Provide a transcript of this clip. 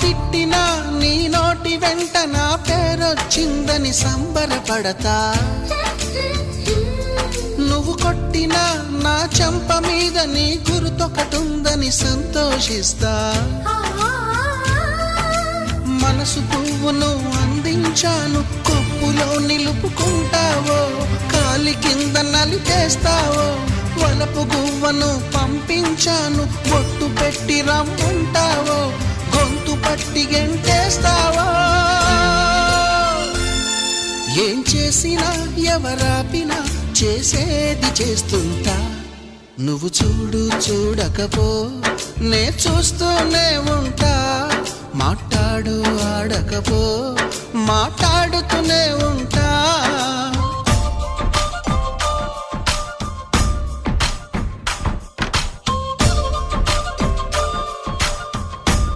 తిట్టినా నీ నోటి వెంట నా పేరొచ్చిందని సంబరపడతా. నువ్వు కొట్టినా నా చెంప మీద నీ గుర్తొకటుందని సంతోషిస్తా. మనసు పువ్వును అందించాను, కొప్పులో నిలుపుకుంటావో, కాలి కింద నలిపేస్తావో. వలపు గువ్వను పంపించాను, బొట్టు పెట్టి రమ్ముంటావో, గొంతు పట్టి గెంటేస్తావో. ఏం చేసినా ఎవరాపినా చేసేది చేస్తుంటా. నువ్వు చూడు చూడకపో నే చూస్తూనే ఉంటా.